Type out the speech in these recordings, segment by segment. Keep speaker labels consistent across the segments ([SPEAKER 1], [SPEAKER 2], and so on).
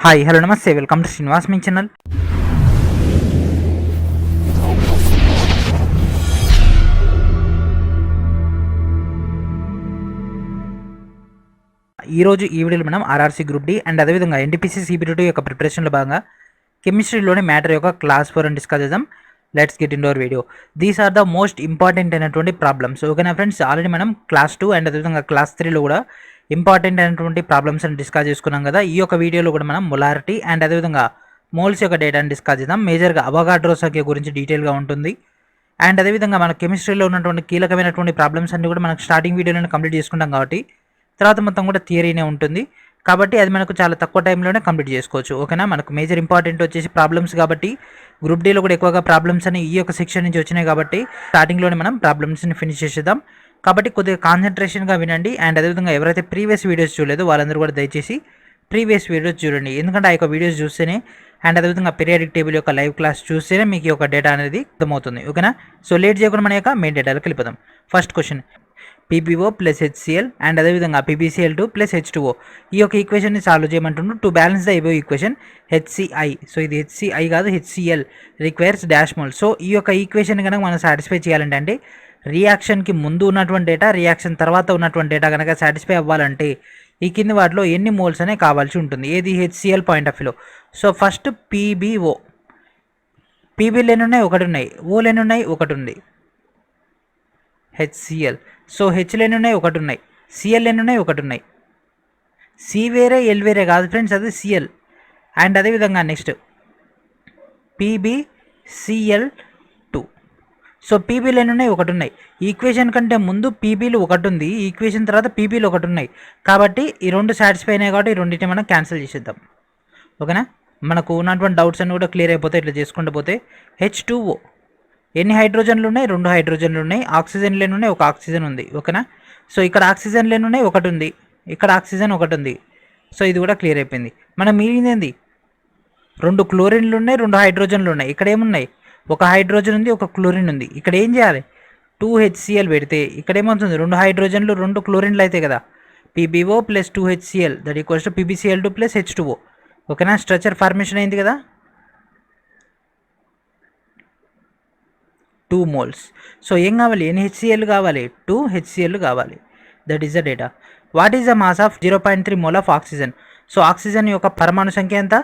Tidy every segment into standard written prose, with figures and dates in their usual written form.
[SPEAKER 1] Hi hello నమస్తే welcome to Srinivas me channel. ఈరోజు ఈ వీడియోలో మనం ఆర్ఆర్సీ గ్రూప్ డి అండ్ అదేవిధంగా ఎన్టీపీసీ CBT యొక్క ప్రిపరేషన్లో భాగంగా కెమిస్ట్రీలోని మ్యాటర్ యొక్క క్లాస్ 4 అని డిస్కస్ చేద్దాం. Let's get in our video. These are the most important అయినటువంటి ప్రాబ్లమ్స్. ఓకేనా ఫ్రెండ్స్, ఆల్రెడీ మనం క్లాస్ 2 అండ్ అదేవిధంగా క్లాస్ 3లో కూడా ఇంపార్టెంట్ అయినటువంటి ప్రాబ్లమ్స్ అని డిస్కస్ చేసుకున్నాం కదా. ఈ యొక్క వీడియోలో కూడా మనం మొలారిటీ అండ్ అదేవిధంగా మోల్స్ యొక్క డేటాని డిస్కస్ చేద్దాం. మేజర్గా అవగాడ్రో సంఖ్య గురించి డీటెయిల్గా ఉంటుంది. అండ్ అదేవిధంగా మన కెమిస్ట్రీలో ఉన్నటువంటి కీలకమైనటువంటి ప్రాబ్లమ్స్ అన్ని కూడా మనకు స్టార్టింగ్ వీడియోలో కంప్లీట్ చేసుకుంటాం కాబట్టి తర్వాత మొత్తం కూడా థియరీనే ఉంటుంది కాబట్టి అది మనకు చాలా తక్కువ టైంలోనే కంప్లీట్ చేసుకోవచ్చు. ఓకేనా, మనకు మేజర్ ఇంపార్టెంట్ వచ్చేసి ప్రాబ్లమ్స్ కాబట్టి గ్రూప్ డీలో కూడా ఎక్కువగా ప్రాబ్లమ్స్ అని ఈ యొక్క సెక్షన్ నుంచి వచ్చినాయి కాబట్టి స్టార్టింగ్లోనే మనం ప్రాబ్లమ్స్ని ఫినిష్ చేసేద్దాం. కాబట్టి కొద్దిగా కాన్సన్ట్రేషన్గా వినండి. అండ్ అదేవిధంగా ఎవరైతే ప్రీవియస్ వీడియోస్ చూడలేదో వాళ్ళందరూ కూడా దయచేసి ప్రీవియస్ వీడియోస్ చూడండి. ఎందుకంటే ఆ యొక్క వీడియోస్ చూస్తేనే అండ్ అదేవిధంగా పీరియాడిక్ టేబుల్ యొక్క లైవ్ క్లాస్ చూస్తేనే మీకు యొక్క డేటా అనేది అర్థమవుతుంది. ఓకేనా, సో లేట్ చేయకుండా మన యొక్క మెయిన్ డేటాలోకి వెళ్ళిపోదాం. First question, PbO plus HCl and అదేవిధంగా PbCl2 ప్లస్ H2O ఈ యొక్క ఈక్వేషన్ని సాల్వ్ చేయమంటుండ్రు. To balance the above equation HCl, so ఇది HCl కాదు HCl requires dash mole. So ఈ యొక్క ఈక్వేషన్ కనుక మనం సాటిస్ఫై చేయాలంటే అంటే రియాక్షన్కి ముందు ఉన్నటువంటి డేటా రియాక్షన్ తర్వాత ఉన్నటువంటి డేటా కనుక సాటిస్ఫై అవ్వాలంటే ఈ కింది వాటిలో ఎన్ని మోల్స్ అనే కావాల్సి ఉంటుంది ఏది HCl పాయింట్ ఆఫ్ వ్యూలో. సో ఫస్ట్ PbO, Pbలు ఎన్ని ఉన్నాయి? ఒకటి ఉన్నాయి. ఓలు ఎన్ని ఉన్నాయి? ఒకటి ఉంది. HCl, సో హెచ్లు ఎన్ని ఉన్నాయి? ఒకటి ఉన్నాయి. Cl ఎన్ని ఉన్నాయి? ఒకటి ఉన్నాయి. సి వేరే ఎల్ వేరే కాదు ఫ్రెండ్స్, అది Cl. అండ్ అదేవిధంగా నెక్స్ట్ PbCl2, సో పీబీలు ఎన్ని ఉన్నాయి? ఒకటి ఉన్నాయి. ఈక్వేషన్ కంటే ముందు పీబీలు ఒకటి ఉంది, ఈక్వేషన్ తర్వాత పీబీలు ఒకటి ఉన్నాయి కాబట్టి ఈ రెండు సాటిస్ఫై అయినాయి కాబట్టి ఈ రెండింటిని మనం క్యాన్సిల్ చేసేద్దాం. ఓకేనా, మనకు ఉన్నటువంటి డౌట్స్ అన్ని కూడా క్లియర్ అయిపోతాయి ఇట్లా చేసుకుంటూ పోతే. H2O ఎన్ని హైడ్రోజన్లు ఉన్నాయి? 2 హైడ్రోజన్లు ఉన్నాయి. ఆక్సిజన్లు ఎన్ని ఉన్నాయి? ఒక ఆక్సిజన్ ఉంది. ఓకేనా, సో ఇక్కడ ఆక్సిజన్లు ఎన్ని ఉన్నాయి? ఒకటి ఉంది. ఇక్కడ ఆక్సిజన్ ఒకటి ఉంది. సో ఇది కూడా క్లియర్ అయిపోయింది. మనం మిగిలింది 2 క్లోరిన్లు ఉన్నాయి, 2 హైడ్రోజన్లు ఉన్నాయి. ఇక్కడ ఏమున్నాయి? ఒక హైడ్రోజన్ ఉంది, ఒక క్లోరిన్ ఉంది. ఇక్కడ ఏం చేయాలి? 2HCl పెడితే ఇక్కడ ఏమవుతుంది? 2 హైడ్రోజన్లు 2 క్లోరిన్లు అయితే కదా. PbO plus 2HCl that equals to PbCl2 plus H2O. ఓకేనా, స్ట్రక్చర్ ఫార్మేషన్ అయింది కదా, 2 మోల్స్. సో ఏం కావాలి? NHCl కావాలి, 2HCl కావాలి. That is the data. What is the mass of 0.3 mole of oxygen? So oxygen యొక్క పరమాణు సంఖ్య ఎంత?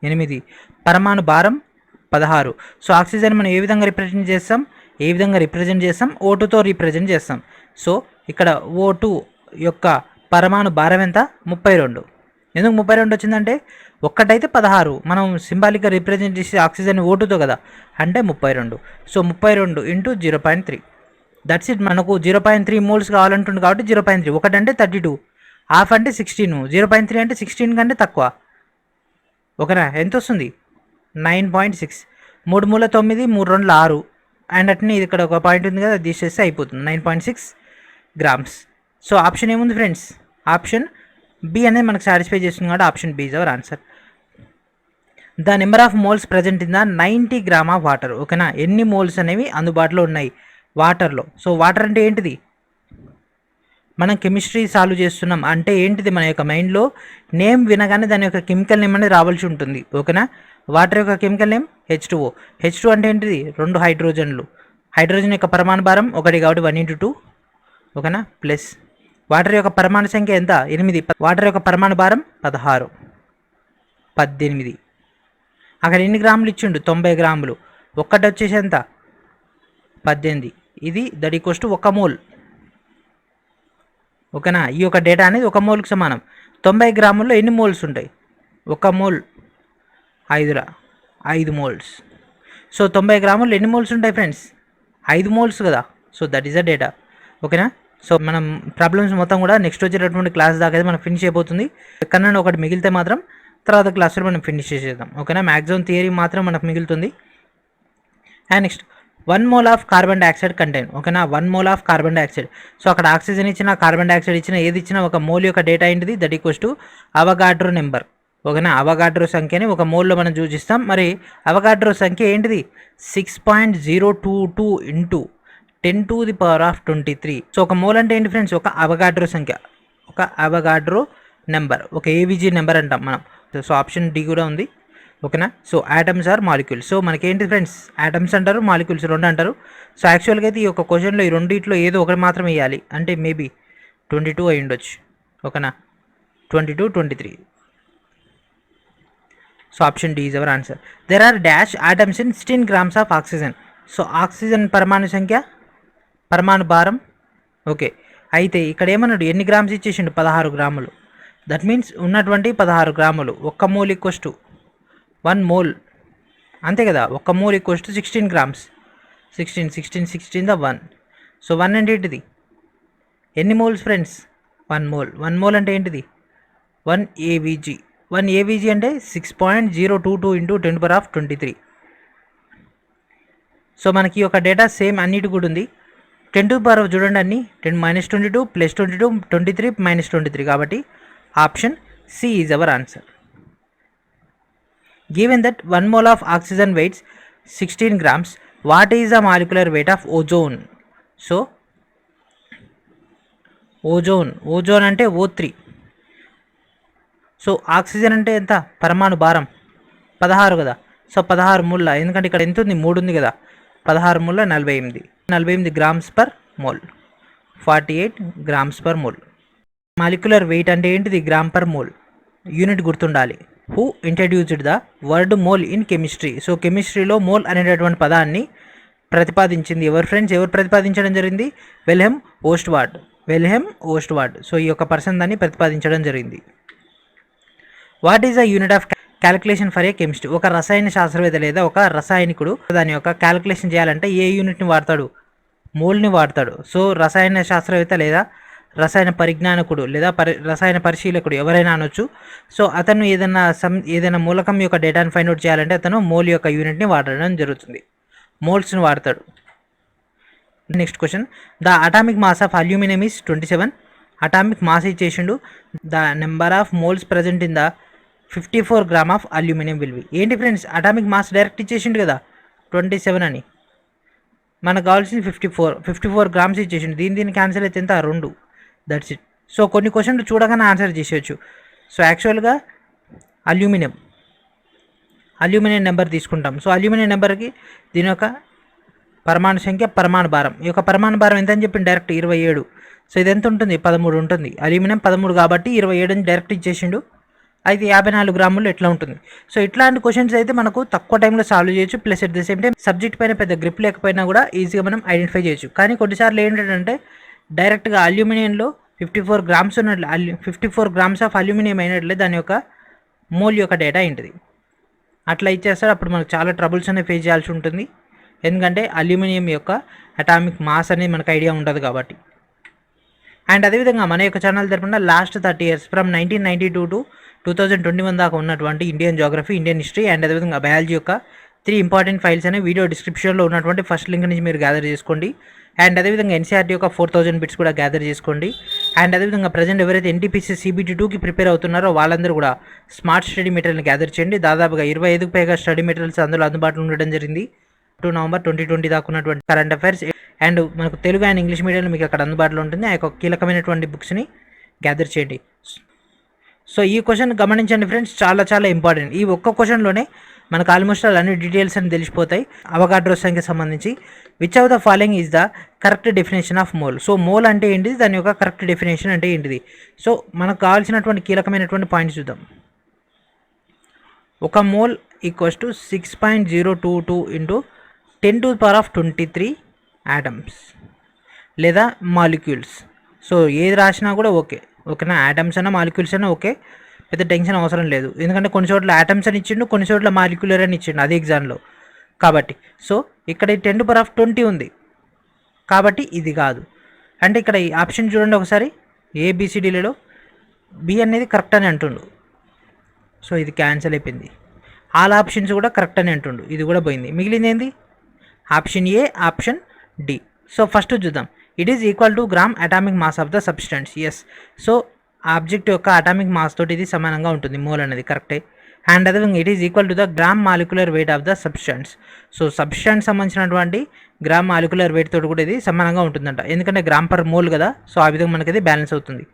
[SPEAKER 1] 8. పరమాణు భారం 16. సో ఆక్సిజన్ మనం ఏ విధంగా రిప్రజెంట్ చేస్తాం? O2తో రిప్రజెంట్ చేస్తాం. సో ఇక్కడ O2 యొక్క పరమాణు భారం ఎంత? 32. ఎందుకు 32 వచ్చిందంటే ఒక్కటైతే 16, మనం సింబాలిక్గా రిప్రజెంట్ చేసే ఆక్సిజన్ O2తో కదా, అంటే 32. So 32 into 0.3 that's it. మనకు 0.3 మోల్స్ కావాలంటుంది కాబట్టి 0.3. ఒకటంటే 32, హాఫ్ అంటే 16, 0.3 అంటే 16 కంటే తక్కువ. ఓకేనా, ఎంత వస్తుంది? 9.6. 3 మూల 9, 3 2 6 అండ్ అట్నే ఇక్కడ ఒక పాయింట్ ఉంది కదా, అది తీసేస్తే అయిపోతుంది 9.6 గ్రామ్స్. సో ఆప్షన్ ఏముంది ఫ్రెండ్స్? ఆప్షన్ బి అనేది మనకు సాటిస్ఫై చేస్తుంది కాబట్టి option B is our answer. The number of moles present in the 90 gram of water. ఓకేనా, ఎన్ని మోల్స్ అనేవి అందుబాటులో ఉన్నాయి వాటర్లో? సో వాటర్ అంటే ఏంటిది? మనం కెమిస్ట్రీ సాల్వ్ చేస్తున్నాం అంటే ఏంటిది? మన యొక్క మైండ్లో నేమ్ వినగానే దాని యొక్క కెమికల్ నేమ్ అనేది రావాల్సి ఉంటుంది. ఓకేనా, వాటర్ యొక్క కెమికల్ నేమ్ H2O. H2 అంటే ఏంటిది? 2 హైడ్రోజన్లు. హైడ్రోజన్ యొక్క పరమాణు భారం 1 కాబట్టి 1 × 2. ఓకేనా, ప్లస్ వాటర్ యొక్క పరమాణు సంఖ్య ఎంత? 8. వాటర్ యొక్క పరమాణు భారం 16, 18. అక్కడ ఎన్ని గ్రాములు ఇచ్చిండు? 90 గ్రాములు. ఒక్కటి వచ్చేసి ఎంత? 18. ఇది దట్ ఈక్వల్స్ టు 1 మోల్. ఓకేనా, ఈ యొక్క డేటా అనేది 1 మోల్కి సమానం. 90 గ్రాముల్లో ఎన్ని మోల్స్ ఉంటాయి? 1 మోల్ 5 మోల్స్. సో 90 గ్రాముల్లో ఎన్ని మోల్స్ ఉంటాయి ఫ్రెండ్స్? 5 మోల్స్ కదా. So that is the data. ఓకేనా, సో మనం ప్రాబ్లమ్స్ మొత్తం కూడా నెక్స్ట్ వచ్చేటటువంటి క్లాస్ దాకా అయితే మనం ఫినిష్ అయిపోతుంది. ఎక్కడైనా ఒకటి మిగిలితే మాత్రం తర్వాత క్లాస్లో మనం ఫినిష్ చేసేద్దాం. ఓకేనా, మ్యాక్సిమం థియరీ మాత్రం మనకు మిగులుతుంది. And next 1 mole of carbon dioxide contain. ఓకేనా, 1 mole of carbon dioxide. So అక్కడ ఆక్సిజన్ ఇచ్చిన, కార్బన్ డైఆక్సైడ్ ఇచ్చిన, ఏది ఇచ్చినా ఒక మోల్ యొక్క డేటా ఏంటిది? That equals to Avogadro number. ఓకేనా, అవగాడ్రో సంఖ్యని ఒక మోల్లో మనం సూచిస్తాం. మరి అవగాడ్రో సంఖ్య ఏంటిది? 6.022 ఇంటూ 10⁻23. సో ఒక మోల్ అంటే ఏంటి ఫ్రెండ్స్? ఒక అవగాడ్రో సంఖ్య, ఒక అవగాడ్రో నెంబర్, ఒక ఏవిజీ నెంబర్ అంటాం మనం. సో ఆప్షన్ డి కూడా ఉంది. ఓకేనా. So atoms are molecules. So మనకేంటి ఫ్రెండ్స్, యాటమ్స్ అంటారు, మాలిక్యూల్స్ రెండు అంటారు. సో యాక్చువల్గా అయితే ఈ యొక్క క్వశ్చన్లో ఈ రెండిట్లో ఏదో ఒకటి మాత్రం వేయాలి. అంటే మేబీ 22 అయి ఉండొచ్చు. ఓకేనా, 22, 23. So option D is our answer. There are dash atoms in 16 grams of oxygen. So oxygen పరమాణు సంఖ్య, పరమాణు భారం. ఓకే, అయితే ఇక్కడ ఏమన్నాడు, ఎన్ని గ్రామ్స్ ఇచ్చేసిండు, 16 గ్రాములు. దట్ మీన్స్ ఉన్నటువంటి 16 గ్రాములు. 1 మోల్ ఈక్వల్స్ టు 1 మోల్, అంతే కదా. 1 mole equals to 16 grams. 16 the 1. So 1 అంటే ఏంటిది, ఎన్ని మోల్స్ ఫ్రెండ్స్, 1 మోల్. 1 మోల్ అంటే ఏంటిది, 1 AVG. 1 AVG అంటే 6.022 ఇంటూ 10⁻23. సో మనకి ఒక డేటా సేమ్ అన్నిటి కూడా ఉంది. 10 to the power చూడండి, అన్ని 10 - 22 + 22 23 - 23. కాబట్టి option C is our answer. Given that 1 mole of oxygen weighs 16 grams, what is the molecular weight of ozone? So ozone అంటే O3. సో ఆక్సిజన్ అంటే ఎంత, పరమాణు భారం 16 కదా. సో 16 ముళ్ళ, ఎందుకంటే ఇక్కడ ఎంత ఉంది, 3 ఉంది కదా. 16 ముళ్ళ 48 grams per mole, 48 grams per mole. Molecular weight అంటే ఏంటిది, గ్రామ్ పర్ మోల్. యూనిట్ గుర్తుండాలి. Who introduced the word mole in chemistry? So కెమిస్ట్రీలో మోల్ అనేటటువంటి పదాన్ని ప్రతిపాదించింది ఎవరు ఫ్రెండ్స్, ఎవరు ప్రతిపాదించడం జరిగింది? వెల్హెమ్ ఓస్ట్వార్డ్. సో ఈ యొక్క పర్సన్ దాన్ని ప్రతిపాదించడం జరిగింది. What is the unit of calculation for a chemistry? ఒక రసాయన శాస్త్రవేత్త లేదా ఒక రసాయనికుడు దాని యొక్క క్యాలిక్యులేషన్ చేయాలంటే ఏ యూనిట్ని వాడతాడు, మోల్ని వాడతాడు. సో రసాయన శాస్త్రవేత్త లేదా రసాయన పరిజ్ఞానకుడు లేదా రసాయన పరిశీలకుడు ఎవరైనా అనొచ్చు. సో అతను ఏదైనా మూలకం యొక్క డేటాను ఫైండ్ అవుట్ చేయాలంటే అతను మోల్ యొక్క యూనిట్ని వాడడం జరుగుతుంది, మోల్స్ని వాడతాడు. Next question, the atomic mass of aluminium is 27. Atomic mass ఇచ్చేసిండు. The number of moles present in the 54 grams of aluminium will be. ఏంటి ఫ్రెండ్స్, అటామిక్ మాస్ డైరెక్ట్ ఇచ్చేసిండు కదా 27 అని, మనకు కావాల్సింది 54 grams ఇచ్చేసిండు. దీన్ని క్యాన్సిల్ అయితే ఎంత, 2. That's it. సో కొన్ని క్వశ్చన్లు చూడగానే ఆన్సర్ చేసేయచ్చు. సో యాక్చువల్గా అల్యూమినియం నెంబర్ తీసుకుంటాం. సో అల్యూమినియం నెంబర్కి దీని యొక్క పరమాణు సంఖ్య, పరమాణు భారం. ఈ యొక్క పరమాణు భారం ఎంత అని చెప్పి డైరెక్ట్ 27. సో ఇది ఎంత ఉంటుంది, 13 ఉంటుంది. అల్యూమినియం 13 కాబట్టి 27 అని డైరెక్ట్ ఇచ్చేసిండు. అయితే 54 గ్రాములు ఎట్లా ఉంటుంది? సో ఇట్లాంటి క్వశ్చన్స్ అయితే మనకు తక్కువ టైంలో సాల్వ్ చేయొచ్చు. Plus at the same time subject పైన పెద్ద గ్రిప్ లేకపోయినా కూడా ఈజీగా మనం ఐడెంటిఫై చేయొచ్చు. కానీ కొన్నిసార్లు ఏంటంటే డైరెక్ట్గా అల్యూమినియంలో 54 grams ఉన్నట్లు, 54 grams ఆఫ్ అల్యూమినియం అయినట్లే దాని యొక్క మోల్ యొక్క డేటా ఏంటిది అట్లా ఇచ్చేస్తాడు. అప్పుడు మనకు చాలా ట్రబుల్స్ అనేవి ఫేస్ చేయాల్సి ఉంటుంది. ఎందుకంటే అల్యూమినియం యొక్క అటామిక్ మాస్ అనేది మనకు ఐడియా ఉండదు కాబట్టి. అండ్ అదేవిధంగా మన యొక్క ఛానల్ తరపున లాస్ట్ 30 years ఫ్రమ్ 1992 to 2021 దాకా ఉన్నటువంటి Indian geography, Indian history and అదేవిధంగా బయాలజీ యొక్క 3 ఇంపార్టెంట్ ఫైల్స్ అనే వీడియో డిస్క్రిప్షన్లో ఉన్నటువంటి ఫస్ట్ లింక్ నుంచి మీరు గ్యాదర్ చేసుకోండి. అండ్ అదేవిధంగా ఎన్సీఆర్టీ యొక్క 4000 బిట్స్ కూడా గ్యాదర్ చేసుకోండి. అండ్ అదేవిధంగా ప్రజెంట్ ఎవరైతే ఎన్టీపీసీ CBT 2కి ప్రిపేర్ అవుతున్నారో వాళ్ళందరూ కూడా స్మార్ట్ స్టడీ మెటీరియల్ని గ్యాదర్ చేయండి. దాదాపుగా 25కు పైగా స్టడీ మెటీరియల్స్ అందులో అందుబాటులో ఉండడం జరిగింది. 2 November 2020 దాకా ఉన్నటువంటి కరెంట్ అఫైర్స్ అండ్ మనకు తెలుగు అండ్ ఇంగ్లీష్ మీడియంలో మీకు అక్కడ అందుబాటులో ఉంటుంది. ఆ యొక్క కీలకమైనటువంటి బుక్స్ని గ్యాదర్ చేయండి. సో ఈ క్వశ్చన్ గమనించండి ఫ్రెండ్స్, చాలా చాలా ఇంపార్టెంట్. ఈ ఒక్క క్వశ్చన్లోనే మనకు ఆల్మోస్ట్ అన్ని డీటెయిల్స్ అని తెలిసిపోతాయి. అవగాడ్రో సంఖ్యకి సంబంధించి which of the following is the correct definition of mole? So mole అంటే ఏంటిది, దాని యొక్క కరెక్ట్ డెఫినేషన్ అంటే ఏంటిది? సో మనకు కావాల్సినటువంటి కీలకమైనటువంటి పాయింట్స్ చూద్దాం. 1 mole equals to 6.022 into 10⁻23 atoms లేదా మాలిక్యూల్స్. సో ఏది రాసినా కూడా ఓకేనా, యాటమ్స్ అయినా మాలిక్యూల్స్ అయినా ఓకే, పెద్ద టెన్షన్ అవసరం లేదు. ఎందుకంటే కొన్ని చోట్ల యాటమ్స్ అని ఇచ్చిండు, కొన్ని చోట్ల మాలిక్యులర్ అని ఇచ్చిండు అదే ఎగ్జామ్లో కాబట్టి. సో ఇక్కడ 10⁻20 ఉంది కాబట్టి ఇది కాదు. అంటే ఇక్కడ ఈ ఆప్షన్ చూడండి ఒకసారి, ABCDలలో బి అనేది కరెక్ట్ అని అంటుండు. సో ఇది క్యాన్సిల్ అయిపోయింది. ఆల్ ఆప్షన్స్ కూడా కరెక్ట్ అని అంటుండు, ఇది కూడా పోయింది. మిగిలింది ఏంది, option A, option D. So first చూద్దాం. It is equal to gram atomic mass of the substance. Yes, so object యొక్క అటామిక్ మాస్ తోటి ఇది సమానంగా ఉంటుంది, మోల్ అనేది కరెక్టే. అండ్ అదేవిధంగా it is equal to the gram molecular weight of the substance. So substance సంబంధించినటువంటి గ్రామ్ మాలిక్యులర్ వెయిట్ తోటి కూడా ఇది సమానంగా ఉంటుందంట, ఎందుకంటే గ్రామ్ పర్ మోల్ కదా. సో ఆ విధంగా మనకి ఇది బ్యాలెన్స్ అవుతుంది.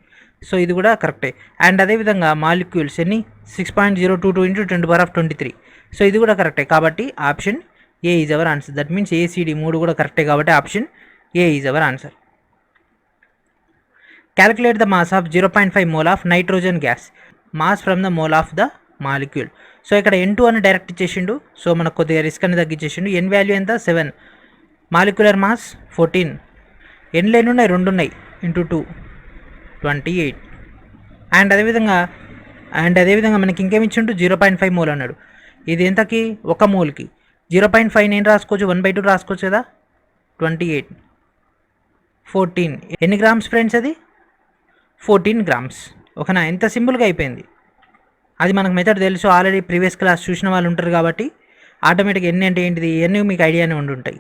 [SPEAKER 1] సో ఇది కూడా కరెక్టే. అండ్ అదేవిధంగా మాలిక్యూల్స్ ఎన్ని 6.022 ఇంటూ 10^23. సో ఇది కూడా కరెక్టే. కాబట్టి option A is our answer. That means ACD 3 కూడా కరెక్టే కాబట్టి option A is our answer. Calculate the mass of 0.5 mole of nitrogen gas. Mass from the mole of the molecule. So ఇక్కడ N2 అని direct ఇచ్చేసిండు. So మనకు కొద్దిగా risk అని తగ్గించేసిండు. N value ఎంత 7, molecular mass 14, Nలు ఎన్ని ఉన్నాయి 2 ఉన్నాయి ఇంటూ 2 28. అండ్ అదేవిధంగా మనకి ఇంకేమి ఇచ్చిండు 0.5 మోల్ అన్నాడు. ఇది ఎంతకి 1 మోల్కి 0.5 నేను రాసుకోవచ్చు 1/2 రాసుకోవచ్చు కదా. 28 14 ఎన్ని గ్రామ్స్ ఫ్రెండ్స్ అది 14 గ్రామ్స్. ఓకేనా, ఎంత సింపుల్గా అయిపోయింది. అది మనకు మెథడ్ తెలుసు ఆల్రెడీ ప్రీవియస్ క్లాస్ చూసిన వాళ్ళు ఉంటారు కాబట్టి ఆటోమేటిక్గా ఎన్ని అంటే ఏంటిది ఇవన్నీ మీకు ఐడియానే ఉండుంటాయి.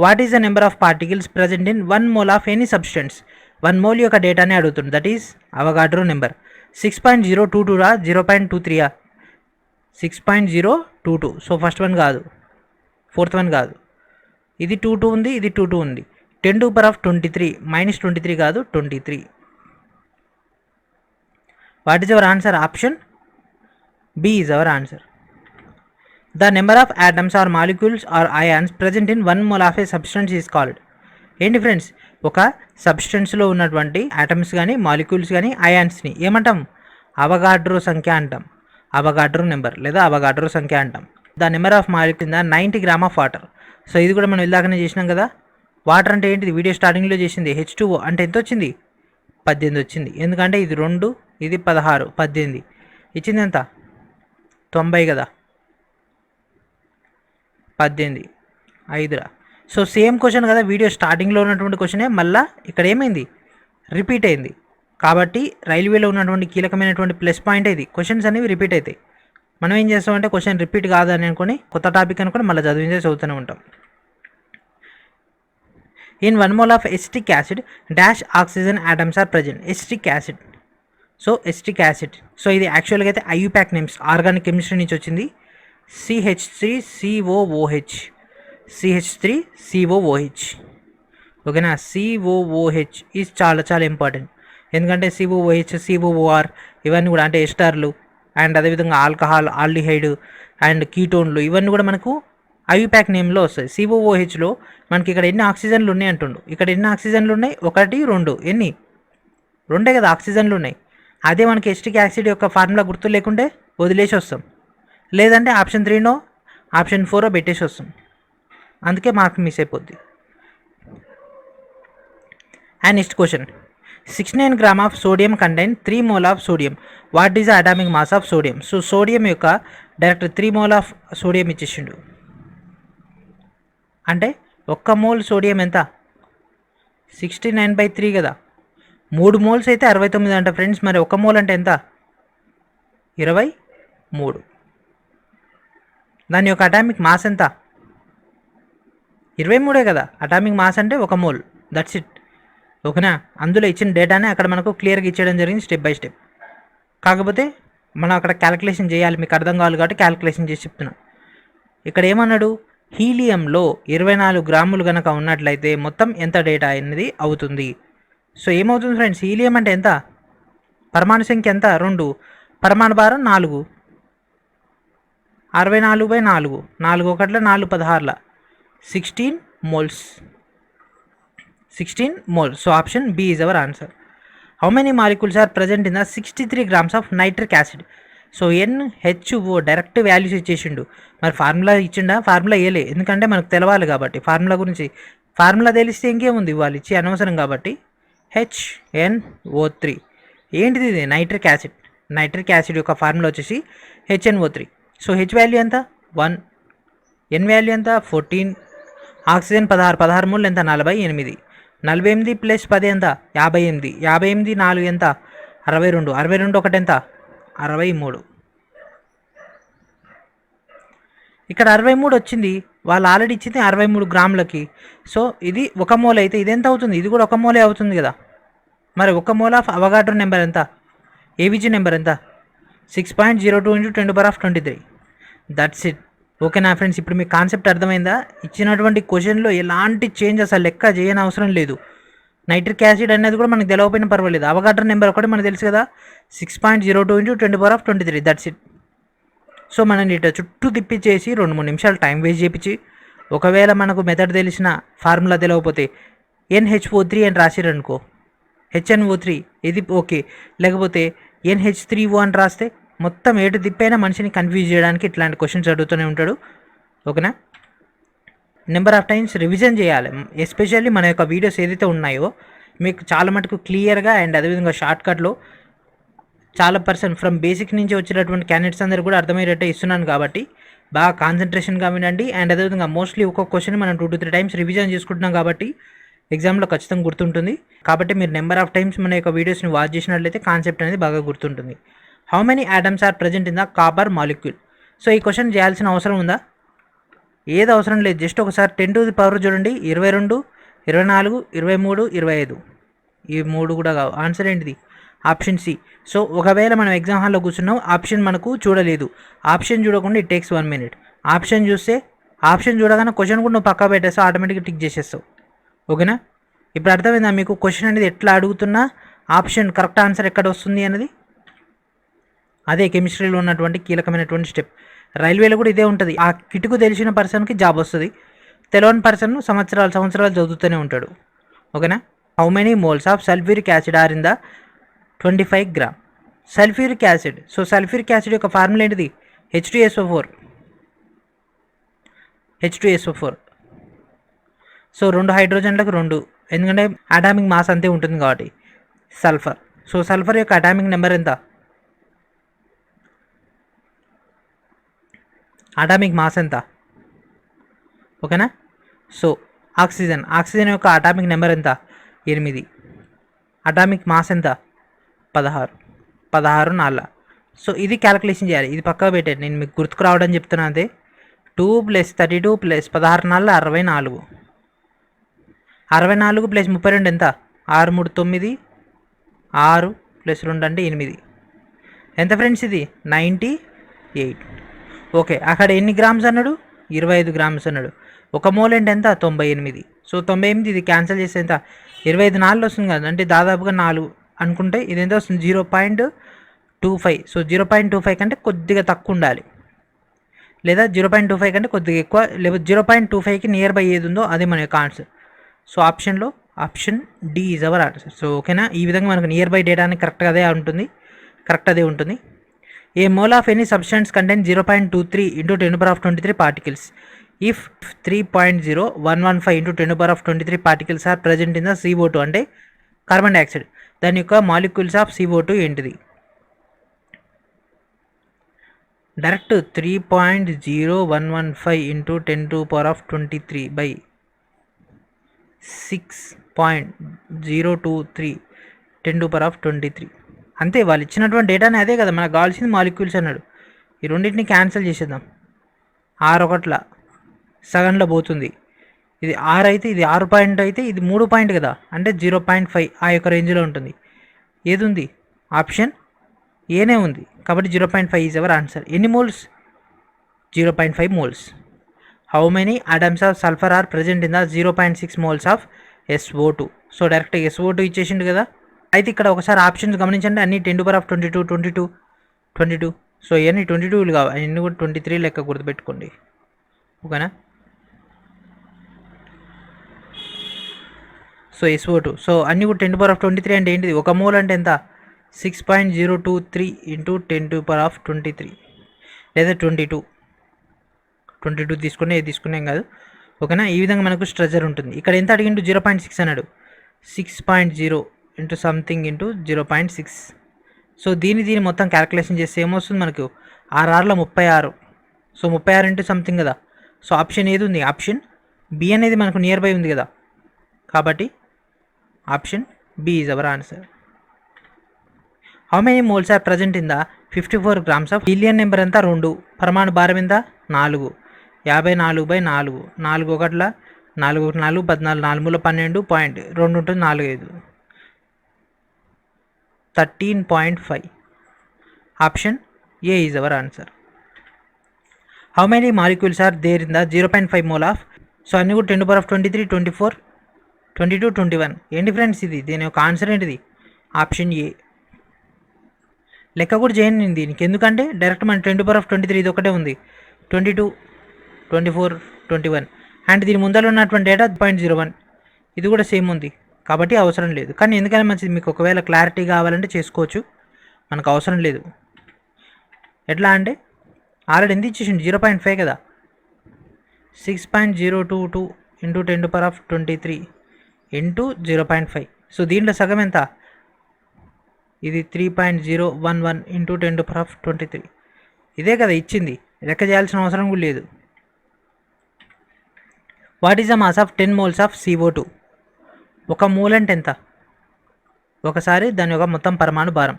[SPEAKER 1] What is the number of particles present in 1 mole of any substance. 1 mole యొక్క డేటానే అడుగుతుంది. That is Avogadro number. 6.022 రా 0.23 6.022. సో ఫస్ట్ వన్ కాదు, ఫోర్త్ వన్ కాదు. ఇది 22 ఉంది, ఇది 22 ఉంది. 10^23 -23 కాదు 23. What is our answer? Option B is our answer. The number of atoms or molecules or ions present in 1 mole of a substance is called. ఏంటి friends, ఒక సబ్స్టెన్స్లో ఉన్నటువంటి ఆటమ్స్ కానీ మాలిక్యూల్స్ కానీ అయాన్స్ని ఏమంటాం? అవగాడ్రో సంఖ్య అంటాం. అవగాడ్రో నెంబర్ లేదా అవగాడ్రో సంఖ్య అంటాం. ద నెంబర్ ఆఫ్ మాలిక్యూల్ కింద 90 గ్రామ్ ఆఫ్ వాటర్. సో ఇది కూడా మనం ఇలాగనే చేసినాం కదా. వాటర్ అంటే ఏంటిది? వీడియో స్టార్టింగ్లో చేసింది. H2O అంటే ఎంత వచ్చింది? 18 వచ్చింది. ఎందుకంటే ఇది 2, ఇది 16, 18 ఇచ్చింది ఎంత? 90 కదా. 18 5రా. సో సేమ్ క్వశ్చన్ కదా, వీడియో స్టార్టింగ్లో ఉన్నటువంటి క్వశ్చనే మళ్ళీ ఇక్కడ ఏమైంది? రిపీట్ అయింది. కాబట్టి రైల్వేలో ఉన్నటువంటి కీలకమైనటువంటి ప్లస్ పాయింట్ ఇది. క్వశ్చన్స్ అనేవి రిపీట్ అవుతాయి. మనం ఏం చేస్తామంటే క్వశ్చన్ రిపీట్ కాదని అనుకొని కొత్త టాపిక్ అనుకొని మళ్ళీ చదువుతూనే ఉంటాం. In 1 mole of acetic acid dash oxygen atoms are present. Acetic acid. So acetic acid. So ఇది యాక్చువల్గా అయితే IUPAC నేమ్స్ ఆర్గానిక్ కెమిస్ట్రీ నుంచి వచ్చింది. CH3COOH. CH3COOH. ఓకేనా. COOH ఈజ్ చాలా చాలా ఇంపార్టెంట్. ఎందుకంటే COOH, COOR ఇవన్నీ కూడా అంటే ఎస్టార్లు అండ్ అదేవిధంగా ఆల్కహాల్, ఆల్డిహైడ్ అండ్ కీటోన్లు ఇవన్నీ కూడా మనకు IUPAC నేమ్లో వస్తాయి. COOHలో మనకి ఇక్కడ ఎన్ని ఆక్సిజన్లు ఉన్నాయి అంటుండు. ఇక్కడ ఎన్ని ఆక్సిజన్లు ఉన్నాయి? 1 2. ఎన్ని? 2 కదా ఆక్సిజన్లు ఉన్నాయి. అదే మనకి ఎసిటిక్ యాసిడ్ యొక్క ఫార్ములా గుర్తు లేకుంటే వదిలేసి వస్తాం. లేదంటే ఆప్షన్ 3నో ఆప్షన్ 4 పెట్టేసి వస్తాం. అందుకే మార్క్ మిస్ అయిపోద్ది. And next question. 69 gram of sodium contain 3 mole of sodium. What is the atomic mass of sodium? So sodium యొక్క డైరెక్ట్ 3 మోల్ ఆఫ్ సోడియం ఇచ్చేసిండు. అంటే 1 మోల్ సోడియం ఎంత? 69/3 కదా. 3 మోల్స్ అయితే 69 అంట ఫ్రెండ్స్. మరి 1 మోల్ అంటే ఎంత? 23. దాని యొక్క అటామిక్ మాస్ ఎంత? 23 కదా. అటామిక్ మాస్ అంటే 1 మోల్. That's it. ఓకేనా. అందులో ఇచ్చిన డేటానే అక్కడ మనకు క్లియర్గా ఇచ్చేయడం జరిగింది స్టెప్ బై స్టెప్. కాకపోతే మనం అక్కడ క్యాలిక్యులేషన్ చేయాలి. మీకు అర్థం కావాలి కాబట్టి క్యాలిక్యులేషన్ చేసి చెప్తున్నా. ఇక్కడ ఏమన్నాడు? హీలియంలో 24 గ్రాములు కనుక ఉన్నట్లయితే మొత్తం ఎంత డేటా అనేది అవుతుంది. సో ఏమవుతుంది ఫ్రెండ్స్? హీలియం అంటే ఎంత? పరమాణు సంఖ్య ఎంత? 2. పరమాణు భారం 4. 64/4. 4 1 4 16 16 moles. 16 moles. So option B is our answer. How many molecules are present in the 63 grams of nitric acid? So NHO direct values ఇచ్చేసిండు. మరి ఫార్ములా ఇచ్చిండా? ఫార్ములా ఇవ్వలే. ఎందుకంటే మనకు తెలవాలి కాబట్టి ఫార్ములా గురించి. ఫార్ములా తెలిస్తే ఇంకేముంది, వాళ్ళు ఇచ్చి అనవసరం కాబట్టి. HNO3. ఏంటిది? ఇది నైట్రిక్ యాసిడ్. నైట్రిక్ యాసిడ్ యొక్క ఫార్ములా వచ్చేసి HNO3. సో H వాల్యూ ఎంత? 1. N వాల్యూ ఎంత? 14. ఆక్సిజన్ 16 మోల్ ఎంత? 48. 48 + 10 ఎంత? 58. 58 4 ఎంత? 62. 62 1 ఎంత? 63. ఇక్కడ 63 వచ్చింది. వాళ్ళు ఆల్రెడీ ఇచ్చింది 63 గ్రాములకి. సో ఇది 1 మోల్ అయితే ఇది ఎంత అవుతుంది? ఇది కూడా 1 మోలే అవుతుంది కదా. మరి 1 మోల్ ఆఫ్ అవగాడ్రో నెంబర్ ఎంత? AVG నెంబర్ ఎంత? 6.02 × 10^23. That's it. ఓకేనా ఫ్రెండ్స్, ఇప్పుడు మీకు కాన్సెప్ట్ అర్థమైందా? ఇచ్చినటువంటి క్వశ్చన్లో ఎలాంటి చేంజ్ అసలు లెక్క చేయని అవసరం లేదు. నైట్రిక్ యాసిడ్ అనేది కూడా మనకు తెలియకపోయినా పర్వాలేదు, అవగాడ్రో నెంబర్ ఒకటి మనకు తెలుసు కదా, 6.02 × 10⁻23, దట్స్ ఇట్. సో మనం ఇట్లా చుట్టూ తిప్పించేసి 2-3 నిమిషాలు టైం వేస్ట్ చేయించి, ఒకవేళ మనకు మెథడ్ తెలిసిన ఫార్ములా తెలియకపోతే NH4 అని రాసిరనుకో, HNO3 ఇది ఓకే, లేకపోతే NH3O అని రాస్తే మొత్తం ఏటు తిప్పైనా మనిషిని కన్ఫ్యూజ్ చేయడానికి ఇట్లాంటి క్వశ్చన్స్ అడుగుతూనే ఉంటాడు. ఓకేనా. నెంబర్ ఆఫ్ టైమ్స్ రివిజన్ చేయాలి, ఎస్పెషల్లీ మన యొక్క వీడియోస్ ఏదైతే ఉన్నాయో మీకు చాలా మటుకు క్లియర్గా అండ్ అదేవిధంగా షార్ట్కట్లో చాలా ఫ్రమ్ బేసిక్ నుంచి వచ్చినటువంటి క్యాండిడేట్స్ అందరూ కూడా అర్థమయ్యేటట్టే ఇస్తున్నాను కాబట్టి బాగా కాన్సన్ట్రేషన్గా వినండి. అండ్ అదేవిధంగా మోస్ట్లీ ఒక్కొక్క క్వశ్చన్ మనం 2-3 టైమ్స్ రివిజన్ చేసుకుంటున్నాం కాబట్టి ఎగ్జామ్లో ఖచ్చితంగా గుర్తుంటుంది. కాబట్టి మీరు నెంబర్ ఆఫ్ టైమ్స్ మన యొక్క వీడియోస్ని వాచ్ చేసినట్లయితే కాన్సెప్ట్ అనేది బాగా గుర్తుంటుంది. How many atoms are present in the copper molecule? So ఈ క్వశ్చన్ చేయాల్సిన అవసరం ఉందా? ఏది అవసరం లేదు, జస్ట్ ఒకసారి 10⁻⁴ చూడండి, 22, 24, 23, 25, ఈ 3 కూడా కావు. ఆన్సర్ ఏంటిది? Option C. సో ఒకవేళ మనం ఎగ్జామ్ హాల్లో కూర్చున్నాం, ఆప్షన్ మనకు చూడలేదు, ఆప్షన్ చూడకుండా ఇట్ టేక్స్ 1 minute. ఆప్షన్ చూస్తే ఆప్షన్ చూడగానే క్వశ్చన్ కూడా నువ్వు పక్కా పెట్టేస్తావు, ఆటోమేటిక్గా టిక్ చేసేస్తావు. ఓకేనా. ఇప్పుడు అర్థమైందా మీకు క్వశ్చన్ అనేది ఎట్లా అడుగుతున్నా ఆప్షన్ కరెక్ట్ ఆన్సర్ ఎక్కడ వస్తుంది అనేది? అదే కెమిస్ట్రీలో ఉన్నటువంటి కీలకమైనటువంటి స్టెప్. రైల్వేలో కూడా ఇదే ఉంటుంది. ఆ కిటుకు తెలిసిన పర్సన్కి జాబ్ వస్తుంది, తెలియని పర్సన్ సంవత్సరాలు చదువుతూనే ఉంటాడు. ఓకేనా. How many moles of sulphuric acid or in the 25 grams sulphuric acid? So sulphuric acid యొక్క ఫార్ములా ఏంటిది? H2SO4. సో 2 హైడ్రోజన్లకు 2, ఎందుకంటే అటామిక్ మాస్ అంతే ఉంటుంది కాబట్టి సల్ఫర్. సో సల్ఫర్ యొక్క అటామిక్ నెంబర్ ఎంత? అటామిక్ మాస్ ఎంత? ఓకేనా. సో ఆక్సిజన్ యొక్క అటామిక్ నెంబర్ ఎంత? 8. అటామిక్ మాస్ ఎంత? 16 4. సో ఇది క్యాలిక్యులేషన్ చేయాలి, ఇది పక్కా పెట్టండి, నేను మీకు గుర్తుకు రావడం చెప్తున్నా. అదే 2 + 32 + 16 4 64. 64 + 32 ఎంత? 6 3 9, 6 + 2 అంటే 8. ఎంత ఫ్రెండ్స్ ఇది? 98. ఓకే, అక్కడ ఎన్ని గ్రామ్స్ అన్నాడు? 25 గ్రామ్స్ అన్నాడు. ఒక మోల్ అంటే ఎంత? 98. సో 98 ఇది క్యాన్సిల్ చేస్తే ఎంత? 25 4 వస్తుంది కదా, అంటే దాదాపుగా 4 అనుకుంటే ఇది ఎంత వస్తుంది? 0.25. సో 0.25 కంటే కొద్దిగా తక్కువ ఉండాలి, లేదా 0.25 కంటే కొద్దిగా ఎక్కువ, లేదా 0.25కి నియర్ బై ఏది ఉందో అదే మన యొక్క answer. So option D is our answer. So ఓకేనా. ఈ విధంగా మనకు నియర్ బై డేటా అని కరెక్ట్ అదే ఉంటుంది. A mole of any substance contain 0.23 × 10⁻23 particles. If 3.0115 × 10⁻23 particles are present in the CO2 అంటే కార్బన్ డైఆక్సైడ్, దాని యొక్క మాలిక్యూల్స్ ఆఫ్ CO2 ఏంటిది? డైరెక్ట్ 3.0115 × 10⁻23 by 6.023 10⁻23 అంతే. వాళ్ళు ఇచ్చినటువంటి డేటానే అదే కదా, మనకు కావాల్సింది మాలిక్యూల్స్ అన్నాడు. ఈ రెండింటిని క్యాన్సిల్ చేసేద్దాం. 6 ఒకట్ల సగంలో పోతుంది, ఇది 6 అయితే ఇది 6 పాయింట్ అయితే ఇది 3 పాయింట్ కదా, అంటే 0.5 ఆ యొక్క రేంజ్లో ఉంటుంది. ఏది ఉంది? ఆప్షన్ ఏనే ఉంది, కాబట్టి 0.5 ఈజ్ అవర్ ఆన్సర్. ఎన్ని moles? 0.5 moles. How many atoms of sulphur are present in the 0.6 moles of SO2? So direct SO2 ఇచ్చేసిండు కదా. అయితే ఇక్కడ ఒకసారి ఆప్షన్స్ గమనించండి, అన్ని 10⁻22. సో ఇవన్నీ 22లు కావు, అన్నీ కూడా 23 లెక్క గుర్తుపెట్టుకోండి. ఓకేనా. సో SO2, సో అన్నీ కూడా 10⁻23 అంటే ఏంటిది? ఒక మోల్ అంటే ఎంత? 6.023 × 10⁻23 లేదా 22 తీసుకునే ఏది తీసుకునేం కాదు. ఓకేనా. ఈ విధంగా మనకు స్ట్రక్చర్ ఉంటుంది. ఇక్కడ ఎంత అడిగిండు? 0.6 అన్నాడు. 6.0 × సంథింగ్ × 0.6. సో దీన్ని మొత్తం క్యాలిక్యులేషన్ చేస్తే ఏమొస్తుంది మనకు? 6 36. సో 36 × సంథింగ్ కదా. సో ఆప్షన్ ఏది ఉంది? ఆప్షన్ బి అనేది మనకు నియర్ బై ఉంది కదా, కాబట్టి option B is our answer. How many moles are present in the 54 grams of helium number ఎంత? 2. పరమాణు భారం ఎంత? 4. 54/4. 4 ఒకట్ల 4 1 4 14 4 3 12 పాయింట్ 2 ఉంటుంది, 4 5 13.5. Option A is our answer. How many molecules are there in the 0.5 mole of? So అన్నీ కూడా 10⁻23 24 22, 21. ఏంటి friends ఇది? దీని యొక్క ఆన్సర్ ఏంటిది? Option A. లెక్క కూడా చేయండి నేను దీనికి, ఎందుకంటే డైరెక్ట్ మన 10^23 ఇది ఒకటే ఉంది. 22, 24, 21 అండ్ దీని ముందర ఉన్నటువంటి డేటా 0.01 ఇది కూడా సేమ్ ఉంది కాబట్టి అవసరం లేదు. కానీ ఎందుకని మంచిది, మీకు ఒకవేళ క్లారిటీ కావాలంటే చేసుకోవచ్చు, మనకు అవసరం లేదు. ఎట్లా అంటే ఆల్రెడీ ఎంత ఇచ్చేసింది? 0.5 కదా. 6.022 ఇంటూ 10^23 ఇంటూ 0.5. సో దీంట్లో సగం ఎంత? ఇది 3.011 ఇంటూ 10^23. ఇదే కదా ఇచ్చింది, లెక్క చేయాల్సిన అవసరం కూడా లేదు. What is the mass of 10 moles of CO2? ఒక మోల్ అంటే ఎంత? ఒకసారి దాని యొక్క మొత్తం పరమాణు భారం.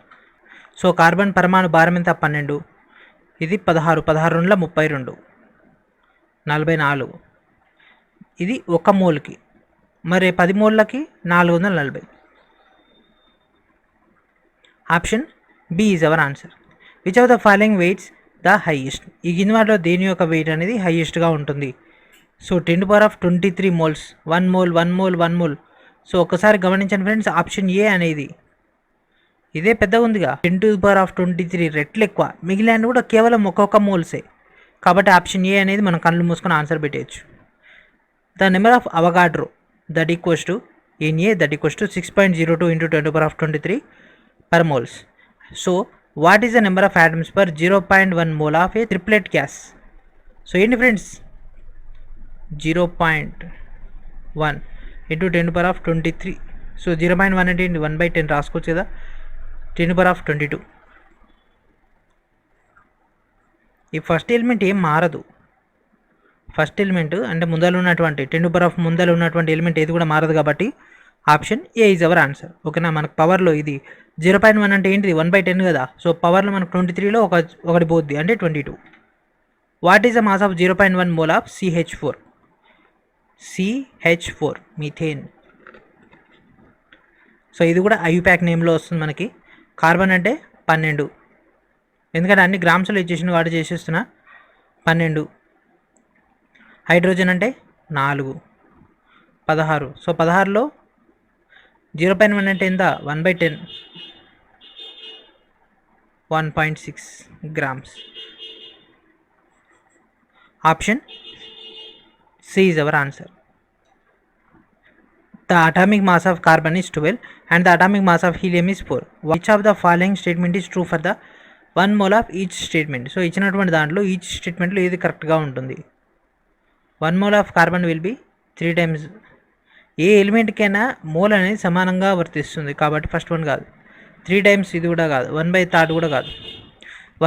[SPEAKER 1] సో కార్బన్ పరమాణు భారం ఎంత? 12. ఇది 16, 16 32, 44. ఇది ఒక మోల్కి. మరి 10 మోల్లకి 440. Option B is our answer. Which of the following weighs the highest? ఈ కింది వాటిలో దేని యొక్క వెయిట్ అనేది హైయెస్ట్గా ఉంటుంది? So 10^23 moles, 1 mole, 1 mole, 1 mole. So ఒకసారి గమనించండి ఫ్రెండ్స్, ఆప్షన్ ఏ అనేది ఇదే పెద్దగా ఉందిగా, 10^23 రెట్లు ఎక్కువ. మిగిలిన కూడా కేవలం ఒక్కొక్క మోల్సే. కాబట్టి ఆప్షన్ ఏ అనేది మనం కళ్ళు మూసుకొని ఆన్సర్ పెట్టేయచ్చు. The number of Avogadro that equals to in a that equals to 6.02 into 10^23 per moles. So what is the number of atoms per 0.1 mole of a triplet gas? So ఏంటి friends, 0.1 into 10^23. So 0.1 అంటే 1/10 రాసుకోవచ్చు కదా, 10^22. ఈ first element ఏం మారదు. First element అంటే ముందర ఉన్నటువంటి 10 ముందర ఉన్నటువంటి ఎలిమెంట్ ఏది కూడా మారదు కాబట్టి option A is our answer. ఓకేనా. మనకు పవర్లో ఇది 0.1 అంటే ఏంటిది? 1/10 కదా. సో పవర్లో మనకు 23లో ఒకటి పోద్ది అంటే 22. What is the mass of 0.1 mole of CH4? CH4 methane. So ఇది కూడా ఐయుపాక్ నేమ్లో వస్తుంది మనకి. కార్బన్ అంటే 12, ఎందుకంటే అన్ని గ్రామ్స్లో ఇచ్చేసిన వాడు చేసేస్తున్నా. 12. హైడ్రోజన్ అంటే 4, 16. సో 16లో 0.1 అంటే ఎంత? 1/10, 1.6 grams. Option C is our answer. The atomic mass of carbon is 12 and the atomic mass of helium is 4. Which of the following statement is true for the 1 mole of each statement? So ఇచ్చినటువంటి దాంట్లో each స్టేట్మెంట్లో ఏది కరెక్ట్గా ఉంటుంది? 1 mole of carbon will be 3 times. ఏ ఎలిమెంట్కైనా mole అనేది సమానంగా వర్తిస్తుంది కాబట్టి ఫస్ట్ వన్ కాదు. 3 times ఇది కూడా కాదు. 1/3 కూడా కాదు.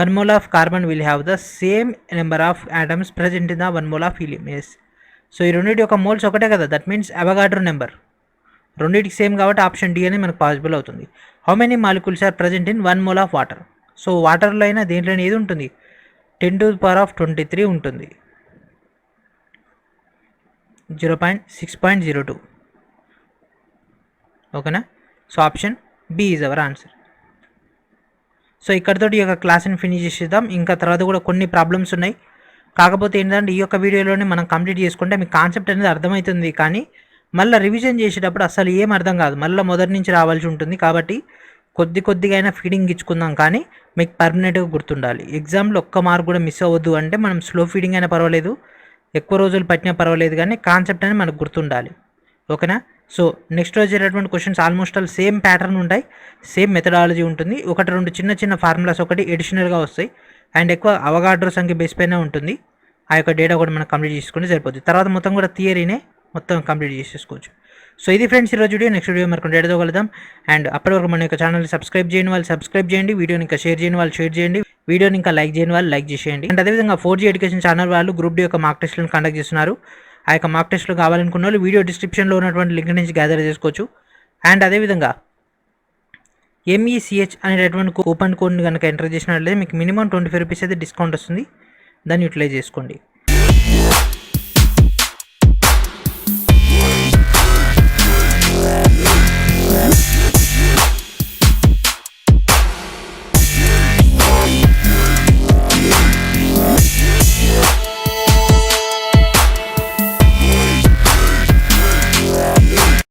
[SPEAKER 1] 1 mole of carbon will have the same number of atoms present in the 1 mole of helium. Yes. So ఈ రెండింటి యొక్క మోల్స్ ఒకటే కదా, దట్ మీన్స్ అవగాడ్రో నెంబర్ రెండింటికి సేమ్ కాబట్టి ఆప్షన్ డి అనేది మనకు పాసిబుల్ అవుతుంది. How many molecules are present in 1 mole of water? So వాటర్లో అయినా దేంట్లోనే ఏది ఉంటుంది? 10^23 ఉంటుంది. 6.02. ఓకేనా. So option B is our answer. So ఇక్కడితోటి ఈ యొక్క క్లాస్ని ఫినిష్ చేసేద్దాం. ఇంకా తర్వాత కూడా కొన్ని ప్రాబ్లమ్స్ ఉన్నాయి. కాకపోతే ఏంటంటే ఈ యొక్క వీడియోలోనే మనం కంప్లీట్ చేసుకుంటే మీకు కాన్సెప్ట్ అనేది అర్థమవుతుంది. కానీ మళ్ళీ రివిజన్ చేసేటప్పుడు అసలు ఏం అర్థం కాదు, మళ్ళీ మొదటి నుంచి రావాల్సి ఉంటుంది. కాబట్టి కొద్దిగా అయినా ఫీడింగ్ ఇచ్చుకుందాం, కానీ మీకు పర్మనెంట్గా గుర్తుండాలి. ఎగ్జామ్లో ఒక్క మార్క్ కూడా మిస్ అవ్వద్దు. అంటే మనం స్లో ఫీడింగ్ అయినా పర్వాలేదు, ఎక్కువ రోజులు పట్టినా పర్వాలేదు, కానీ కాన్సెప్ట్ అనేది మనకు గుర్తుండాలి. ఓకేనా. సో నెక్స్ట్ రోజు జరిగేటువంటి questions almost all same pattern ఉంటాయి, సేమ్ మెథడాలజీ ఉంటుంది. 1-2 చిన్న ఫార్ములాస్ ఒకటి ఎడిషనల్గా వస్తాయి అండ్ ఎక్కువ అవగాడ్రో సంఖ్య బేస్ పైన ఉంటుంది. ఆ యొక్క డేటా కూడా మనం కంప్లీట్ చేసుకుంటే సరిపోతుంది. తర్వాత మొత్తం కూడా థియరీనే మొత్తం కంప్లీట్ చేసేసుకోవచ్చు. సో ఇది ఫ్రెండ్స్ ఈరోజు వీడియో. నెక్స్ట్ వీడియో మనకు డేటాతో కలుద్దాం. అండ్ అప్పటి వరకు మన యొక్క ఛానల్ని సబ్స్క్రైబ్ చేయని వాళ్ళు సబ్స్క్రైబ్ చేయండి, వీడియోని ఇంకా షేర్ చేయని వాళ్ళు షేర్ చేయండి, వీడియోని ఇంకా లైక్ చేయని వాళ్ళు లైక్ చేసేయండి. అండ్ అదేవిధంగా 4G ఎడ్యుకేషన్ ఛానల్ వాళ్ళు గ్రూప్ డి యొక్క మార్క్ టెస్ట్లను కండక్ట్ చేస్తున్నారు. ఆ యొక్క మార్క్ టెస్ట్లు కావాలనుకున్న వాళ్ళు వీడియో డిస్క్రిప్షన్లో ఉన్నటువంటి లింక్ నుంచి గ్యాదర్ చేసుకోవచ్చు. అండ్ అదేవిధంగా MECH అనేటటువంటి కూపన్ కోడ్ని కనుక ఎంటర్ చేసినట్లయితే మీకు మినిమం 25 రూపీస్ అయితే డిస్కౌంట్ వస్తుంది, దాన్ని యూటిలైజ్ చేసుకోండి.